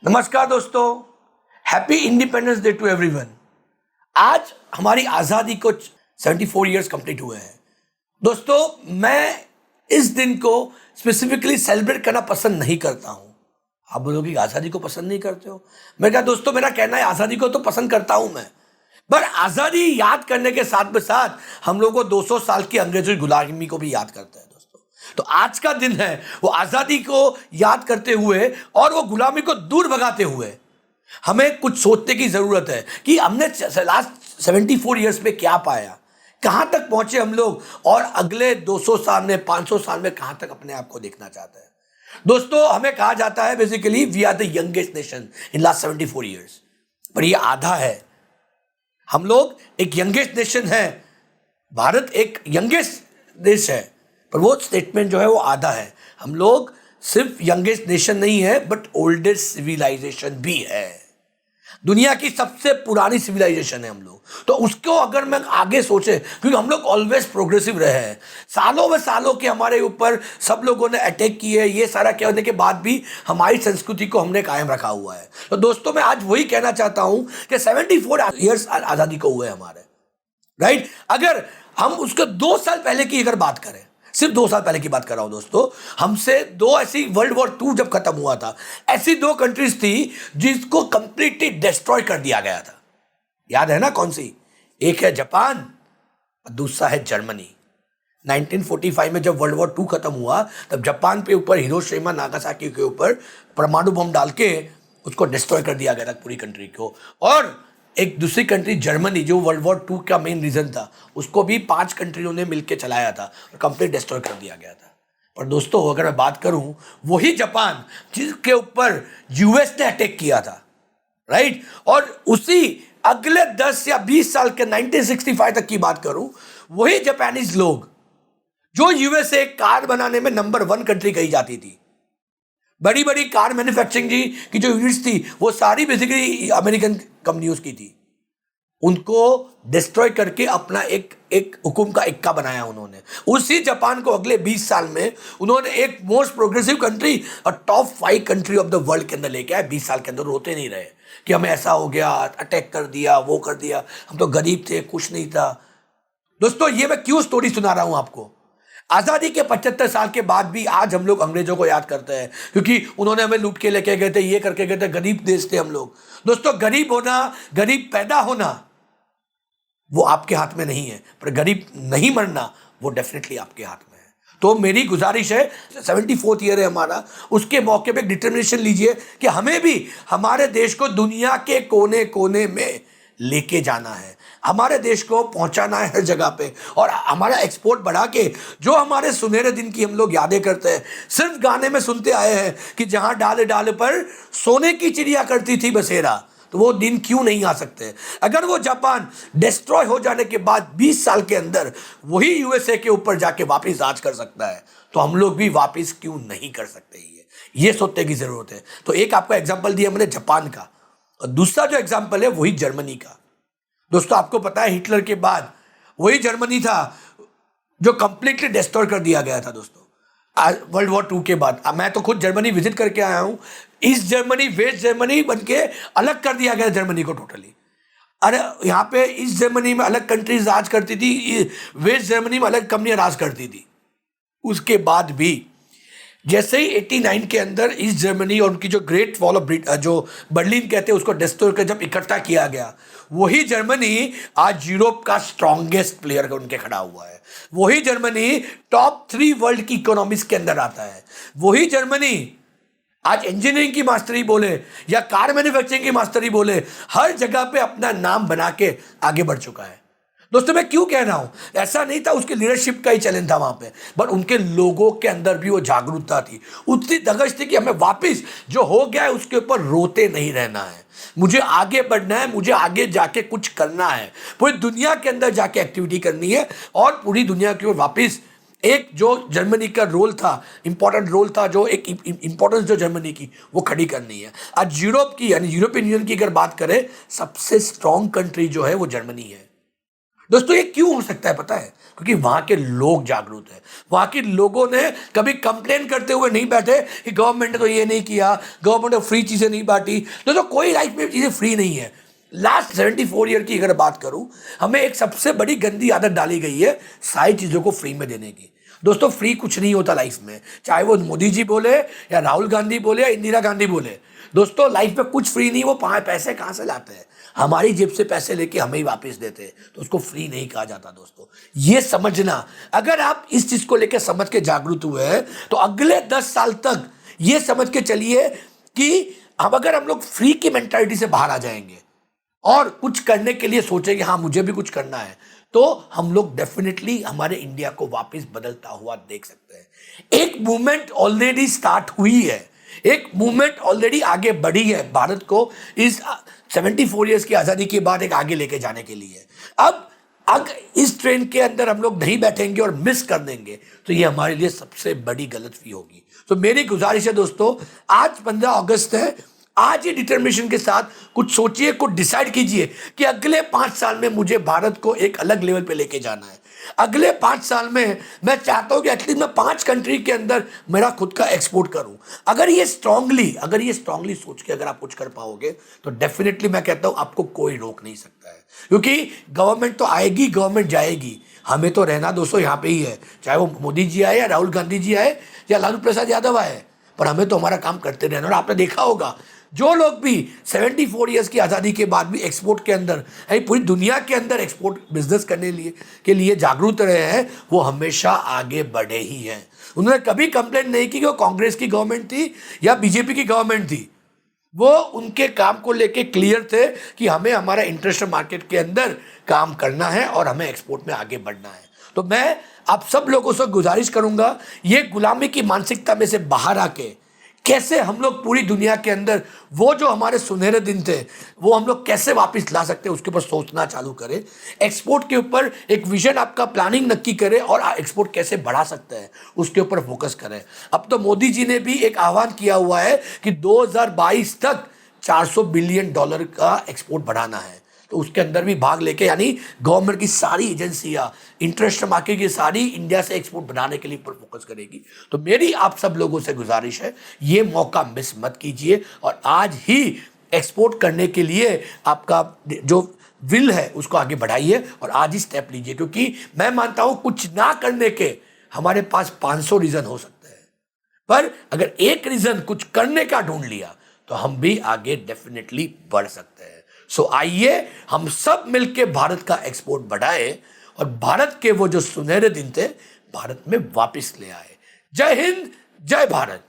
नमस्कार दोस्तों, happy independence day to everyone. आज हमारी आज़ादी को 74 इयर्स कंप्लीट हुए हैं। दोस्तों, मैं इस दिन को स्पेसिफिकली सेलिब्रेट करना पसंद नहीं करता हूं। आप बोलोगे आज़ादी को पसंद नहीं करते हो? मैं कहा दोस्तों, मेरा कहना है आज़ादी को तो पसंद करता हूं मैं, पर आज़ादी याद करने के साथ में साथ हम लोग को 200 साल की अंग्रेजों की गुलामी को भी याद करते हैं। तो आज का दिन है वो आजादी को याद करते हुए और वो गुलामी को दूर भगाते हुए हमें कुछ सोचने की जरूरत है कि हमने लास्ट 74 इयर्स में क्या पाया, कहां तक पहुंचे हम लोग और अगले 200 साल में 500 साल में कहां तक अपने आप को देखना चाहते हैं। दोस्तों, हमें कहा जाता है basically we are the youngest nation in last 74 years, पर ये आधा है। हम लोग एक यंगेस्ट नेशन है, भारत एक यंगेस्ट देश है, पर वो स्टेटमेंट जो है वो आधा है। हम लोग सिर्फ यंगेस्ट नेशन नहीं है बट ओल्डेस्ट सिविलाइजेशन भी है। दुनिया की सबसे पुरानी सिविलाइजेशन है हम लोग। तो उसको अगर मैं आगे सोचे, क्योंकि हम लोग ऑलवेज प्रोग्रेसिव रहे हैं, सालों में सालों के हमारे ऊपर सब लोगों ने अटैक किए, ये सारा क्या होने के बाद भी हमारी संस्कृति को हमने कायम रखा हुआ है। तो दोस्तों, मैं आज वही कहना चाहता हूं कि 74 ईयर्स आज़ादी को हुए हमारे, राइट। अगर हम उसके 2 साल पहले की अगर बात करें, सिर्फ 2 साल पहले की बात कर रहा हूं दोस्तों, हमसे दो ऐसी वर्ल्ड वॉर 2 जब खत्म हुआ था, ऐसी 2 कंट्रीज थी जिसको कंप्लीटली डिस्ट्रॉय कर दिया गया था। याद है ना कौन सी? एक है जापान और दूसरा है जर्मनी। 1945 में जब वर्ल्ड वॉर 2 खत्म हुआ तब जापान पे ऊपर हिरोशिमा नागासाकी के ऊपर परमाणु बम डाल के उसको डिस्ट्रॉय कर दिया गया था पूरी कंट्री को। और एक दूसरी कंट्री जर्मनी, जो वर्ल्ड वॉर 2 का मेन रीजन था, उसको भी 5 कंट्रियों ने मिलकर चलाया था और कंप्लीट डिस्ट्रॉय कर दिया गया था। पर दोस्तों, अगर मैं बात करूं, वही जापान जिसके ऊपर यूएस ने अटैक किया था, राइट, और उसी अगले 10 या 20 साल के 1965 तक की बात करूं, वही जापानीज लोग जो यूएसए कार बनाने में नंबर 1 कंट्री कही जाती थी, बड़ी बड़ी कार मैन्युफैक्चरिंग की जो यूनिट्स थी वो सारी बेसिकली अमेरिकन कंपनियों की थी, उनको डिस्ट्रॉय करके अपना एक हुकुम का इक्का बनाया उन्होंने। उसी जापान को अगले 20 साल में उन्होंने एक मोस्ट प्रोग्रेसिव कंट्री और top 5 country of the world के अंदर लेके आए। 20 साल के अंदर रोते नहीं रहे कि हमें ऐसा हो गया, अटैक कर दिया, वो कर दिया, हम तो गरीब थे, कुछ नहीं था। दोस्तों, ये मैं क्यों स्टोरी सुना रहा हूं आपको? आज़ादी के 75 साल के बाद भी आज हम लोग अंग्रेजों को याद करते हैं, क्योंकि उन्होंने हमें लूट के लेके गए थे, ये करके गए थे, गरीब देश थे हम लोग। दोस्तों, गरीब होना, गरीब पैदा होना वो आपके हाथ में नहीं है, पर गरीब नहीं मरना वो डेफिनेटली आपके हाथ में है। तो मेरी गुजारिश है, 74th ईयर है हमारा, उसके मौके पे डिटर्मिनेशन लीजिए कि हमें भी हमारे देश को दुनिया के कोने कोने में लेके जाना है, हमारे देश को पहुंचाना है हर जगह पे, और हमारा एक्सपोर्ट बढ़ा के जो हमारे सुनहरे दिन की हम लोग यादें करते हैं, सिर्फ गाने में सुनते आए हैं कि जहां डाल डाल पर सोने की चिड़िया करती थी बसेरा, तो वो दिन क्यों नहीं आ सकते? अगर वो जापान डिस्ट्रॉय हो जाने के बाद 20 साल के अंदर वही यूएसए के ऊपर जाके वापिस राज कर सकता है, तो हम लोग भी वापिस क्यों नहीं कर सकते? ये सोचने की जरूरत है। तो एक आपको एग्जाम्पल दिया मैंने जापान का, और दूसरा जो एग्जाम्पल है वही जर्मनी का। दोस्तों, आपको पता है हिटलर के बाद वही जर्मनी था जो कंप्लीटली डिस्ट्रॉय कर दिया गया था। दोस्तों, वर्ल्ड वॉर 2 के बाद मैं तो खुद जर्मनी विजिट करके आया हूं। ईस्ट जर्मनी वेस्ट जर्मनी बन के अलग कर दिया गया जर्मनी को टोटली। अरे यहाँ पे ईस्ट जर्मनी में अलग कंट्रीज राज करती थी, वेस्ट जर्मनी में अलग कंपनियां राज करती थी। उसके बाद भी जैसे ही 89 के अंदर ईस्ट जर्मनी और उनकी जो ग्रेट वॉल ऑफ जो बर्लिन कहते हैं उसको डिस्ट्रॉय कर जब इकट्ठा किया गया, वही जर्मनी आज यूरोप का स्ट्रॉन्गेस्ट प्लेयर उनके खड़ा हुआ है। वही जर्मनी टॉप 3 वर्ल्ड की इकोनॉमीज के अंदर आता है। वही जर्मनी आज इंजीनियरिंग की मास्टरी बोले या कार मैन्युफैक्चरिंग की मास्टरी बोले, हर जगह पे अपना नाम बना के आगे बढ़ चुका है। दोस्तों, मैं क्यों कह रहा हूं? ऐसा नहीं था उसके लीडरशिप का ही चैलेंज था वहां पे, बट उनके लोगों के अंदर भी वो जागरूकता थी, उतनी दगश थी कि हमें वापस जो हो गया है उसके ऊपर रोते नहीं रहना है, मुझे आगे बढ़ना है, मुझे आगे जाके कुछ करना है, पूरी दुनिया के अंदर जाके एक्टिविटी करनी है और पूरी दुनिया की ओर वापस एक जो जर्मनी का रोल था, इंपॉर्टेंट रोल था, जो एक इंपॉर्टेंस जो जर्मनी की वो खड़ी करनी है। आज यूरोप की यानी यूरोपियन यूनियन की अगर बात करें, सबसे स्ट्रॉन्ग कंट्री जो है वो जर्मनी है। दोस्तों ये क्यों हो सकता है पता है? क्योंकि वहां के लोग जागरूक हैं। वहां के लोगों ने कभी कंप्लेन करते हुए नहीं बैठे कि गवर्नमेंट ने तो ये नहीं किया, गवर्नमेंट ने फ्री चीजें नहीं बांटी। दोस्तों कोई लाइफ में चीजें फ्री नहीं है। लास्ट 74 ईयर की अगर बात करूं, हमें एक सबसे बड़ी गंदी आदत डाली गई है सारी चीजों को फ्री में देने की। दोस्तों फ्री कुछ नहीं होता लाइफ में, चाहे वो मोदी जी बोले या राहुल गांधी बोले या इंदिरा गांधी बोले। दोस्तों लाइफ में कुछ फ्री नहीं। वो पैसे कहाँ से लाते हैं? हमारी जेब से पैसे लेके हमें ही वापस देते हैं, तो उसको फ्री नहीं कहा जाता। दोस्तों ये समझना, अगर आप इस चीज को लेकर समझ के जागरूक हुए हैं तो अगले 10 साल तक ये समझ के चलिए कि अगर हम लोग फ्री की मेंटालिटी से बाहर आ जाएंगे और कुछ करने के लिए सोचेंगे हाँ मुझे भी कुछ करना है, तो हम लोग डेफिनेटली हमारे इंडिया को वापस बदलता हुआ देख सकते हैं। एक मूवमेंट ऑलरेडी स्टार्ट हुई है, एक मूवमेंट ऑलरेडी आगे बढ़ी है भारत को इस 74 इयर्स की आजादी के बाद एक आगे लेके जाने के लिए। अब अगर इस ट्रेन के अंदर हम लोग नहीं बैठेंगे और मिस कर देंगे तो ये हमारे लिए सबसे बड़ी गलतफहमी होगी। तो मेरी गुजारिश है दोस्तों, आज 15 अगस्त है, आज ही डिटर्मिनेशन के साथ कुछ सोचिए, कुछ डिसाइड कीजिए कि अगले 5 साल में मुझे भारत को एक अलग लेवल पे लेके जाना है। अगले 5 साल में मैं चाहता हूं कि एटलीस्ट मैं 5 कंट्री के अंदर मेरा खुद का एक्सपोर्ट करूं। अगर ये स्ट्रांगली सोच के अगर आप कुछ कर पाओगे तो डेफिनेटली मैं कहता हूं आपको कोई रोक नहीं सकता है। क्योंकि गवर्नमेंट तो आएगी, गवर्नमेंट जाएगी, हमें तो रहना दोस्तों यहाँ पे ही है। चाहे वो मोदी जी आए या राहुल गांधी जी आए या लालू प्रसाद यादव आए, पर हमें तो हमारा काम करते रहना। और आपने देखा होगा जो लोग भी 74 इयर्स की आज़ादी के बाद भी एक्सपोर्ट के अंदर, पूरी दुनिया के अंदर एक्सपोर्ट बिजनेस करने के लिए जागरूक रहे हैं, वो हमेशा आगे बढ़े ही हैं। उन्होंने कभी कंप्लेन नहीं की कि वो कांग्रेस की गवर्नमेंट थी या बीजेपी की गवर्नमेंट थी। वो उनके काम को लेके क्लियर थे कि हमें हमारा इंटरनेशनल मार्केट के अंदर काम करना है और हमें एक्सपोर्ट में आगे बढ़ना है। तो मैं आप सब लोगों से गुजारिश करूंगा, ये गुलामी की मानसिकता में से बाहर आके कैसे हम लोग पूरी दुनिया के अंदर वो जो हमारे सुनहरे दिन थे वो हम लोग कैसे वापस ला सकते हैं, उसके ऊपर सोचना चालू करें। एक्सपोर्ट के ऊपर एक विजन, आपका प्लानिंग नक्की करें और एक्सपोर्ट कैसे बढ़ा सकते हैं उसके ऊपर फोकस करें। अब तो मोदी जी ने भी एक आह्वान किया हुआ है कि 2022 तक $400 बिलियन का एक्सपोर्ट बढ़ाना है। तो उसके अंदर भी भाग लेके, यानी गवर्नमेंट की सारी एजेंसियां इंटरनेशनल मार्केट की सारी इंडिया से एक्सपोर्ट बनाने के लिए ऊपर फोकस करेगी। तो मेरी आप सब लोगों से गुजारिश है, ये मौका मिस मत कीजिए और आज ही एक्सपोर्ट करने के लिए आपका जो विल है उसको आगे बढ़ाइए और आज ही स्टेप लीजिए। क्योंकि मैं मानता हूं कुछ ना करने के हमारे पास 500 रीजन हो सकते हैं, पर अगर एक रीजन कुछ करने का ढूंढ लिया तो हम भी आगे डेफिनेटली बढ़ सकते हैं। सो आइए हम सब मिलके भारत का एक्सपोर्ट बढ़ाएं और भारत के वो जो सुनहरे दिन थे भारत में वापस ले आए। जय हिंद, जय भारत।